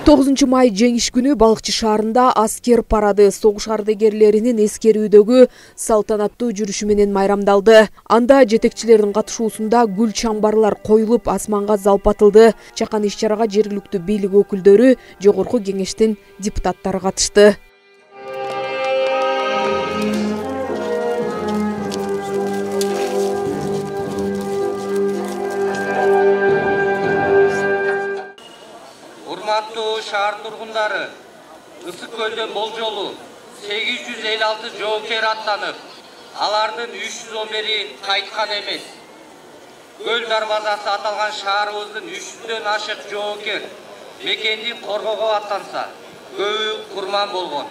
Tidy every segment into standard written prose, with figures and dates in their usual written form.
9 май жеңиш күнү Балыкчы шаарында аскер парады согуш ардагерлеринин эскерүүдөгү салтанаттуу жүрүшү менен майрамдалды. Анда жетекчилердин катышуусунда гүл чамбарлар коюлуп, асманга залп атылды. Чакан иш-чарага жергиликтүү бийлик өкүлдөрү, жогорку кеңештин депутаттары катышты. Урматтуу шаар тургундары, Ысык көлдөн болжолу 856 жоокер аттанып, алардын 311-и кайткан эмес. Көл дарбазасы аталган шаарыбыздын 300дөн ашык жоокер мекенди коргоого аттанса, көбү курман болгон.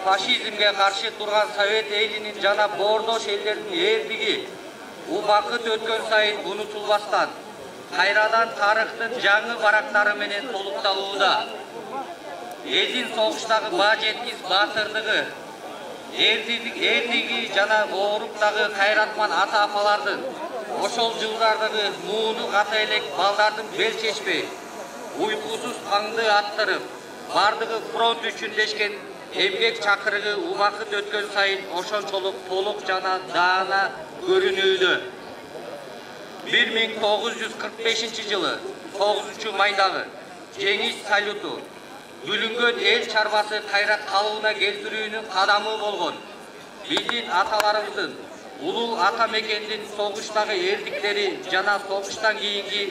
Фашизмге каршы турган Совет элинин жана боордош элдердин эрдиги убакыт өткөн сайын унутулбастан кайрадан тарыхтын жаңы барактары менен толукталууда. Элдин согуштагы баа жеткис баатырдыгы, эрдиги жана ооруктагы кайратман ата-апалардын, ошол жылдардагы мууну ката элек балдардын бел чечпей, уйкусуз аңды аттырып, бардыгы фронт үчүн дешкен эмгек чакырыгы убакыт өткөн сайын ошончолук толук жана даана көрүнүүдө. 1945-жылы 9-майдагы жеңиш салюту бүлүнгөн эл чарбасы кайра калыбына келтирүүнүн кадамы болгон. Биздин аталарыбыздын улуу ата мекендин согуштагы эрдиктери жана согуштан кийинки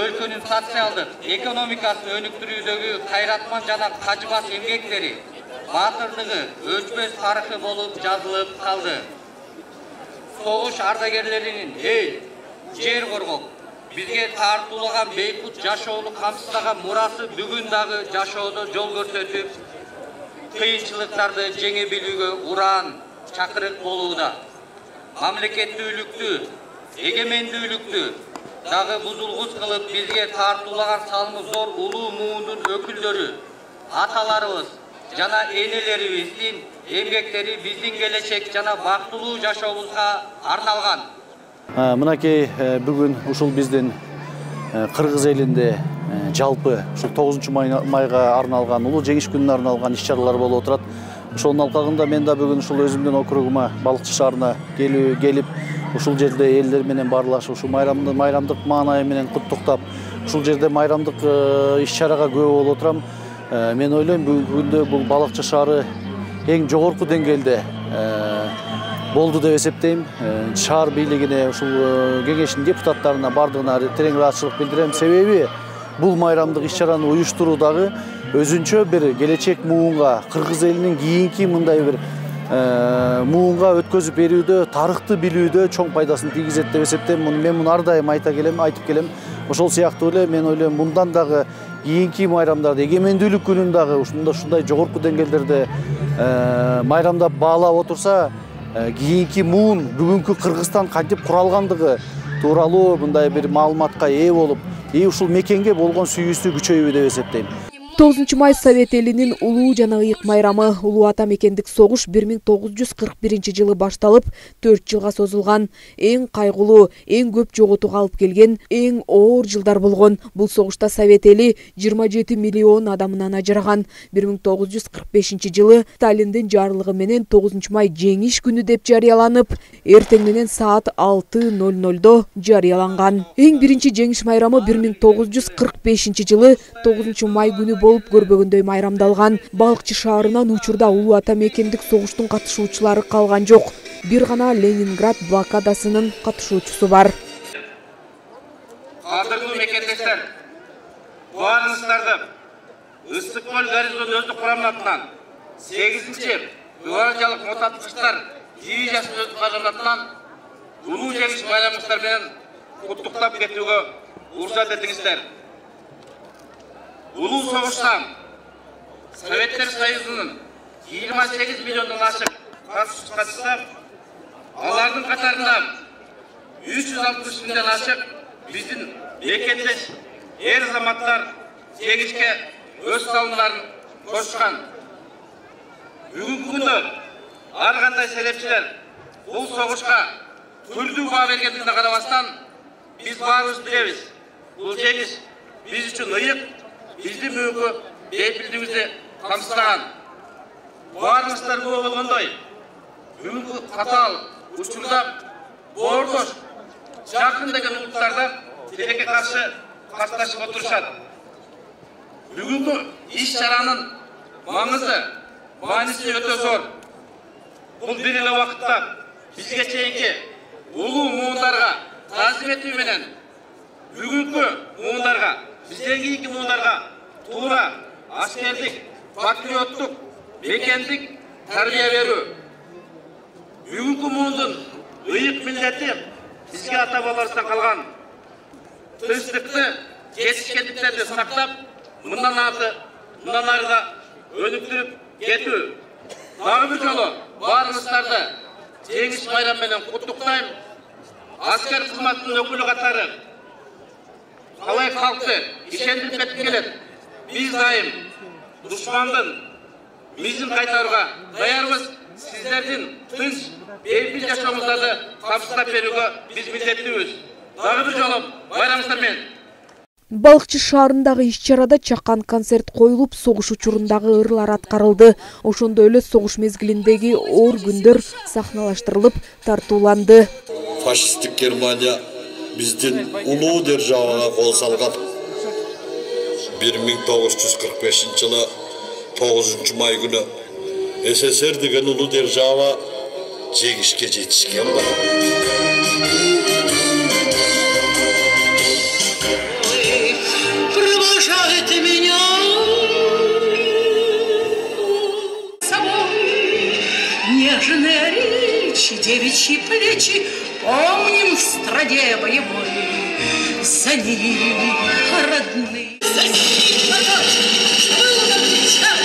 өлкөнүн социалдык, экономикасын өнүктүрүүдөгү кайратман жана кажыбас эмгектери, баатырдыгы өчпөс тарыхы болуп жазылып калды. Согуш ардагерлеринин эл, жер коргоп, бизге тартуулаган бейкут жашоону камсыздаган мурасы бүгүн дагы жашоодо жол көрсөтүп, кыйынчылыктарды жеңе билүүгө уран чакырык болууда. Мамлекеттүүлүктү, эгемендүүлүктү дагы бузулгус кылып бизге тартуулаган салымы зор улуу муундун өкүлдөрү, аталарыбыз жана энелерибиздин эмгектери биздин келечек жана бактылуу жашообузга арналган. Мынакей бүгүн ушул биздин кыргыз элинде жалпы ушул 9-майга арналган, улуу жеңиш күнүнө арналган иш-чаралар болуп отурат. Ошонун алкагында мен да бүгүн ушул өзүмдүн округума, Балыкчы шаарына келип, ушул жерде элдер менен баарлашып, ушул майрамдык маанайы менен куттуктап, ушул жерде майрамдык иш-чарага күбө болуп отурам. Мен ойлойм, бүгүндө бул Балыкчы шаары эң жогорку деңгээлде болду деп эсептейм. Шаар бийлигине, ушул кеңештин депутаттарына бардыгына терең ыраазычылык билдирем. Себеби бул майрамдык иш-чараны уюштуруу дагы өзүнчө бир келечек муунга, кыргыз элинин кийинки мындай бир муунга өткөзүп берүүдө, тарыхты билүүдө чоң пайдасын тийгизет деп эсептейм. Мен муну ар дайым айтып келем. Ошол сыяктуу эле мен ойлойм, мындан дагы кийинки майрамдарды, эгемендүүлүк күнүн дагы ушундай жогорку деңгээлдерде майрамдап баалап отурса, кийинки муун бүгүнкү Кыргызстан кантип куралгандыгы тууралуу мындай бир маалыматка ээ болуп, ушул мекенге болгон сүйүүсү күчөйбү деп эсептейм. 9-май Совет элинин улуу жана ыйык майрамы. Улуу ата мекендик согуш 1941-жылы башталып, 4 жылга созулган. Эң кайгылуу, эң көп жоготууга алып келген, эң оор жылдар болгон. Бул согушта Совет эли 27 миллион адамынан ажыраган. 1945-жылы Сталиндин жарлыгы менен 9-май жеңиш күнү деп жарыяланып, эртең менен саат 6:00 жарыяланган. Эң биринчи жеңиш майрамы 1945-жылы 9-май күнү болуп көрбөгөндөй майрамдалган. Балыкчы шаарынан учурда улуу ата мекендик согуштун катышуучулары калган жок. Бир гана Ленинград блокадасынын катышуучусу бар. Кадырлуу мекендештер, баарыңыздарды Ысык көл гарнизон өздүк кураматынан 8-чи гвардиялык мотоциклдар дивизиясынын өздүк кураматынан улуу жеңиш майрамыңыздар менен куттуктап кетүүгө уруксат этиңиздер. Улуу согуштан Советтер Союзунун 28 миллиондон ашык катышуучусу катышса, алардын катарында 360 миңден ашык биздин мекендеш эр азаматтар жеңишке өз салымдарын кошкан. Бүгүнкү күндө ар кандай себепчилер бул согушка түрдүү баа бергендигине карабастан, биз баарыбыз билебиз. Бул жеңиш biz üçün ıyық, бізді мүгі бейпілдігізді қамсыздаған. Барыңыздар болғандай, бүгінгі қатал, ұшырда, бордош, жақын деген ұлттарда телеке қарсы қарсыласып отырышады. Бүгінгі іс-шараның маңызы өте зор. Бұл белгілі уақытта бізге чейінгі ұлы мұғындарға тағзым етуменен бүгінгі мұғындарға, бізден кейінгі мұғындарға тура аскерлік, патриоттық, мекендік тәрбие беру. Бүгінгі мұғындың ұйық милләті бізге ата-бабалардан қалған тыныштықты, жетішкендіктерді сақтап, мұндан арыға өніктіріп кету. Дағы бір жолы барыңыздарды жеңіс байрамымен құттықтаймын. Аскер қызматының өкілі қатары қалай халықты ишендіріп кетіп келеді. Біз дайым дұшмандың мизін қайтаруға даярбыз. Сіздердің тыныш, бейбіт жашауыңыздарды табыстап беруге біз міндеттіміз. Дағы бір жолы байрамыңыздармен. Балықчы шаарындагы иш-чарада чакан концерт коюлуп, согуш учурундагы ырлар аткарылды. Ошондой эле согуш мезгилиндеги оор күндөр сахналаштырылып, тартууланды. Фашисттик Германия биздин улуу державага кол салган. 1945-жылы 9-май күнү СССР деген улуу держава жеңишке жетишкен бар. Нежные речи, девичьи плечи, помним в стране боевой. За них родные, за них был на плечах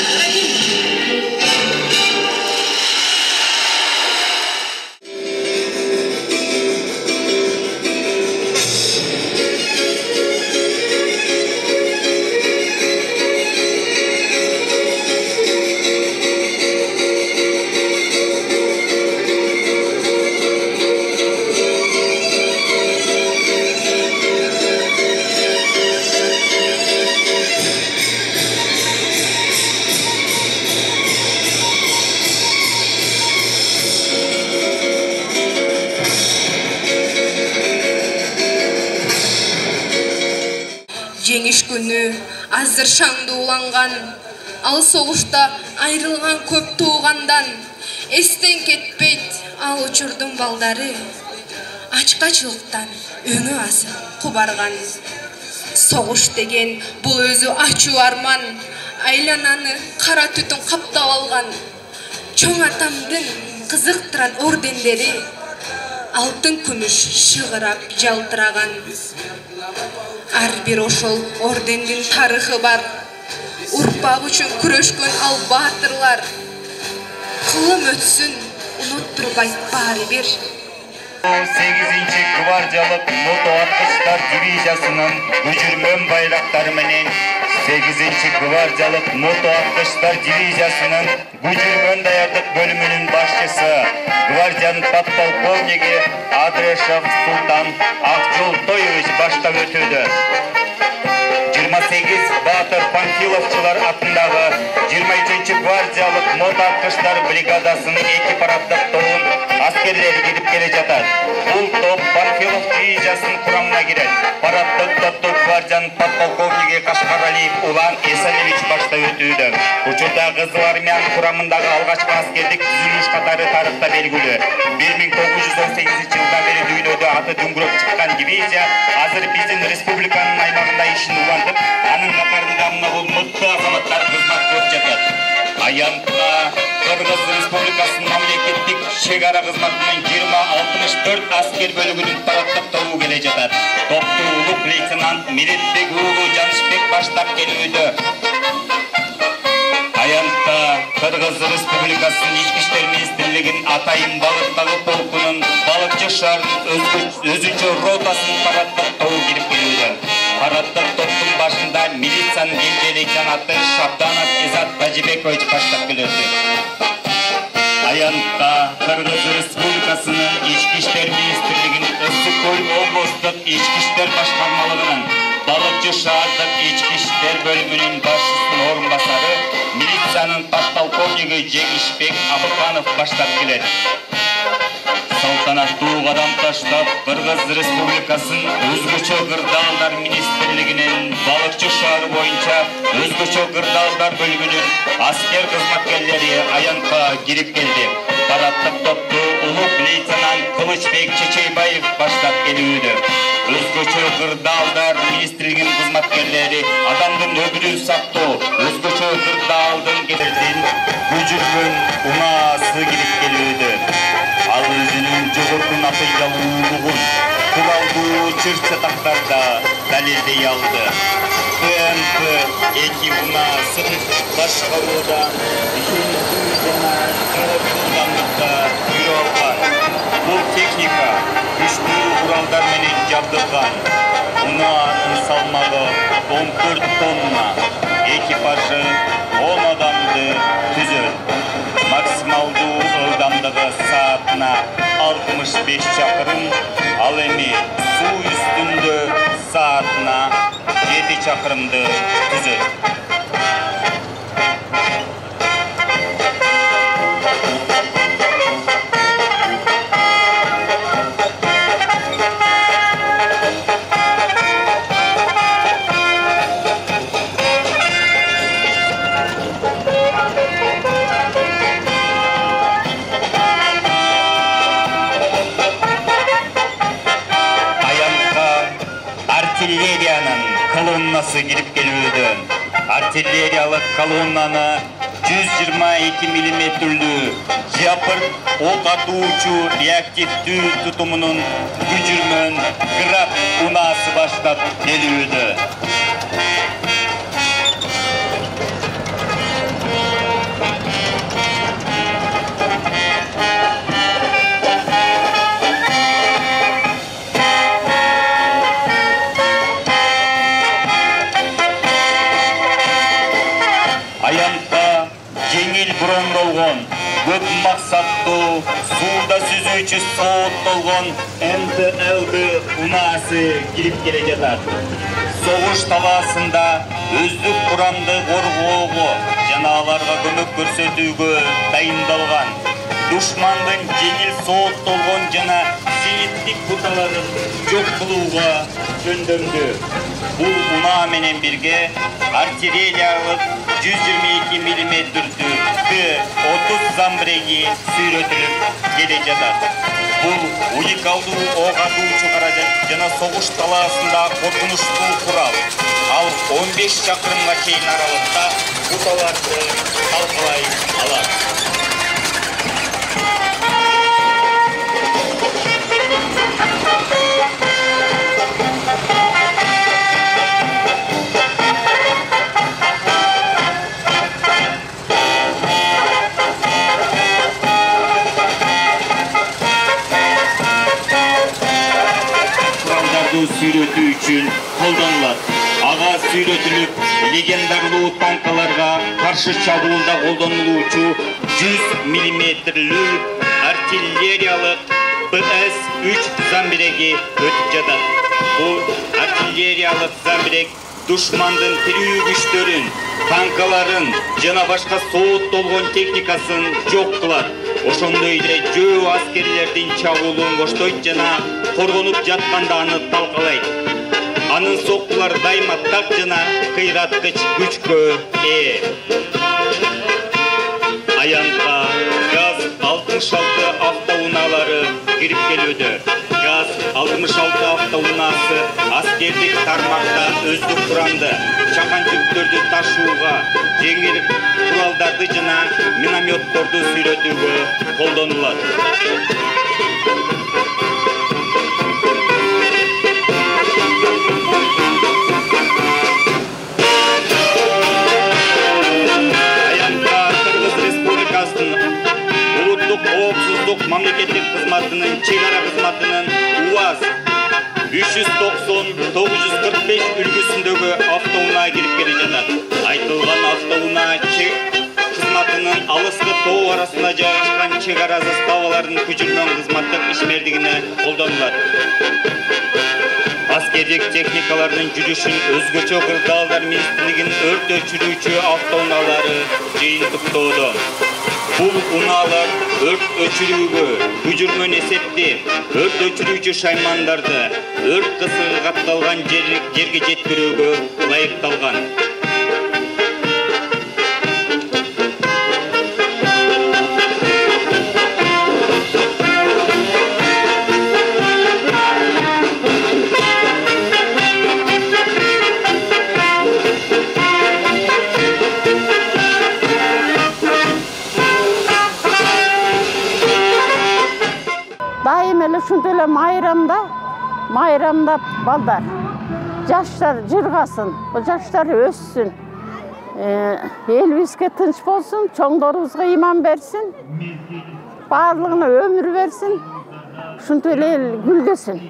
жеңиш күнү азыр шаңды уланган, ал согушта айрылган көп туугандан эстен кетпейт ал учурдун балдары. Ачкачылыктан өңү азыр кубарган. Согуш деген бул өзү ачуу арман, айлананы кара түтүн каптап алган. Чоң атамдын кызыктыран ордендери, алтын күмүш шыгырап жалтыраган. Ар бир ошол ордендин тарыхы бар. Урпак үчүн күрөшкөн ал баатырлар. Кылым өтсүн, унуттурбайт баары бир. 8-ci гвардиялык моту аткычтар дивизиясынын көчүрмөн байрактары менен 8-ci гвардиялык моту аткычтар дивизиясынын көчүрмөн даярдык бөлүмүнүн башчысы гвардиянын подполковниги Адрешев Султан Акжолтоевич баштап өтүүдө. 28 Батыр Панфиловчылар атындагы 23-ci гвардиялык моту аткычтар бригадасынын 2 параддык тобун аскерлери кирип келе жатат. Бул топ Панфилов дивизиясынын курамына кирет. Параддык топту гвардиянын подполковниги Кашкаралиев Улан Эсалевич баштап өтүүдө. Учурда Кызыл армиянын курамындагы алгачкы аскердик түзүлүш катары тарыхта белгилүү. 1918-жылдан бери дүйнөдө аты дүңгүрөп чыккан дивизия азыр биздин республиканын аймагында ишин улантып, анын катарында мына бул мықты азаматтар кызмат көрүп жатат. Аянтка Кыргыз Республикасынын мамлекеттик чек-ара кызматынан 20-64 аскер бөлүгүнүн параддык тобу келе жатат. Топту улук лейтенант Миретбек уулу Жанышбек баштап келүүдө. Аянтта Кыргыз Республикасынын ички иштер министрлигинин Атайын балыктагы полкунун балыкчы шаарынын өзүнчө ротасынын параддык тобу кирип келүүдө. Параддык топтун башында милициянын эмгек лейтенанты Шабданов Изат Тажибекович баштап келүүдө. Аянтта Кыргыз Республикасынын ички иштер министрлигинин Ысык Көл облустук ички иштер башкармалыгынын балыкчы Balыкçı şahardык ички иштер бөлүмүнүн башчысынын орун басары милициянын подполковниги Жеңишбек Абыканов баштап келет. Салтанаттуу кадам таштап, Кыргыз Республикасынын өзгөчө кырдаалдар министрлигинин Балыкчы шаары боюнча өзгөчө кырдаалдар бөлүмүнүн аскер кызматкерлери аянтка кирип келди. Параттык топту улук лейтенант Кылычбек Чечейбаев баштап келүүдө. Өзгөчө кырдаалдар министрлигинин кызматкерлери адамдын өмүрүн сактоо, өзгөчө кырдаалдын кетердин көжүргөн унаасы кирип келүүдө. Ал өзүнүн жогорку натыйжалуулугун куралдуу чыр-чатактарда далилдей алды. КМП-2 унаасын башкаруудан ишеничтүү жана кыргызстандыкта жүрө алган. Бул техника күчтүү куралдар менен жабдылган. Унаанын салмагы 14 тонна, экипажы 10 адамды түзөт. Максималдуу ылдамдыгы саатына 65 чакырым, ал эми суу үстүндө саатына 7 чакырымды түзөт. Артиллериянын колоннасы кирип келүүдөн. Артиллериялык колоннаны 122 мм жапыр ок атуучу реактивдүү тутумунун күчүрмөн град унаасы баштап келүүдө. Жеңил брондолгон, көп максаттуу, сууда сүзүүчү сооттолгон МТЛБ унаасы кирип келе жатат. Согуш талаасында өздүк курамды коргоого жана аларга көмөк көрсөтүүгө дайындалган. Душмандын жеңил сооттолгон жана зениттик буталарын жок кылууга жөндөмдү. Бул унаа менен бирге артиллериялык 122 мм Т-30 замбиреги сүйрөтүлүп келе жатат. Бул уникалдуу ок атуучу каражат жана согуш талаасында коркунучтуу курал. Ал 15 чакырымга чейин аралыкта буталарды талкалай алат. Сүйрөтүү үчүн колдонулат. Ага сүйрөтүлүп, легендарлуу танкаларга каршы чабуулда колдонулуучу 100 мм артиллериялык ПС-3 замбиреги өтүп жатат. Бул артиллериялык замбирек душмандын тирүү күчтөрүн, танкаларын жана башка сооттолгон техникасын жок кылат. Ошондой эле жөө аскерлердин чабуулун коштойт жана коргонуп жатканда аны талкалайт. Анын соккулары дайыма так жана кыйраткыч күчкө ээ. Аянтка ГАЗ-66 автоунаалары кирип келүүдө. ГАЗ-66 автоунаасы аскердик тармакта өздүк курамды, чакан жүктөрдү ташууга, жеңил куралдарды жана минометторду сүйрөтүүгө колдонулат. Коопсуздук мамлекеттик кызматынын чек-ара кызматынын УАЗ 390-945 үлгүсүндөгү автоунаа кирип келе жатат. Айтылган автоунаа кызматынын алыскы тоо арасында жайгашкан чек-ара заставалардын күчүрмөн кызматтык ишмердигине колдонулат. Askerdик техникалардын жүрүшүн өзгөчө кырдаалдар министрлигинин өрт өчүрүүчү автоунаалары жыйынтыктоодо. Бул унаалар өрт өчүрүүгө күжүрмөн эсептеп, өрт өчүрүүчү шаймандарды өрт кысыгы катталган жерге жеткирүүгө ылайыкталган. Daim ele ушунтип эле майрамда балдар, жаштар жыргасын, жаштар өссүн, элибизге тынч болсун, чоңдорубузга иман берсин, баардыгына өмүр берсин, ушинтип эле эл гүлдөсүн.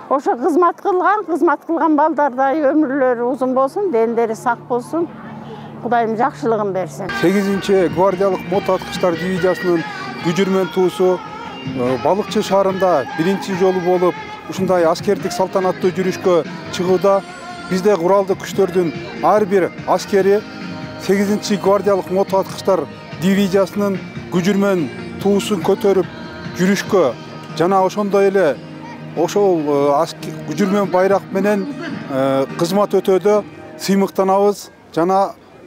Ошо кызмат кылган балдардай өмүрлөрү узун болсун, дендери сак болсун, Кудайым жакшылыгын берсин. 8-гвардиялык мото аткычтар дивизиясынын күжүрмөн туусу Балыкчы шаарында биринчи жолу болуп, ушундай аскердик салтанаттуу жүрүшкө чыгууда бизде куралдуу күчтөрдүн ар бир аскери 8-гвардиялык мото аткычтар дивизиясынын күжүрмөн туусун көтөрүп жүрүшкө жана ошондой эле ошол күжүрмөн байрак менен кызмат өтөөдө сыймыктанабыз жана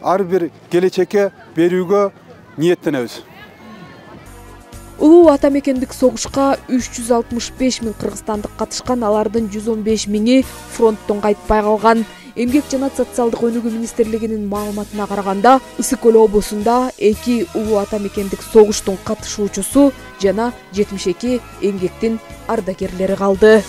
ар бир келечекке берүүгө ниеттенебиз. Улуу ата мекендик согушка 365 миң кыргызстандык катышкан, алардын 115 миңи фронттон кайтпай калган. Эмгек жана социалдык өнүгүү министрлигинин маалыматына караганда, Ысык Көл облусунда 2 улуу ата мекендик согуштун катышуучусу жана 72 эмгектин ардагерлери калды.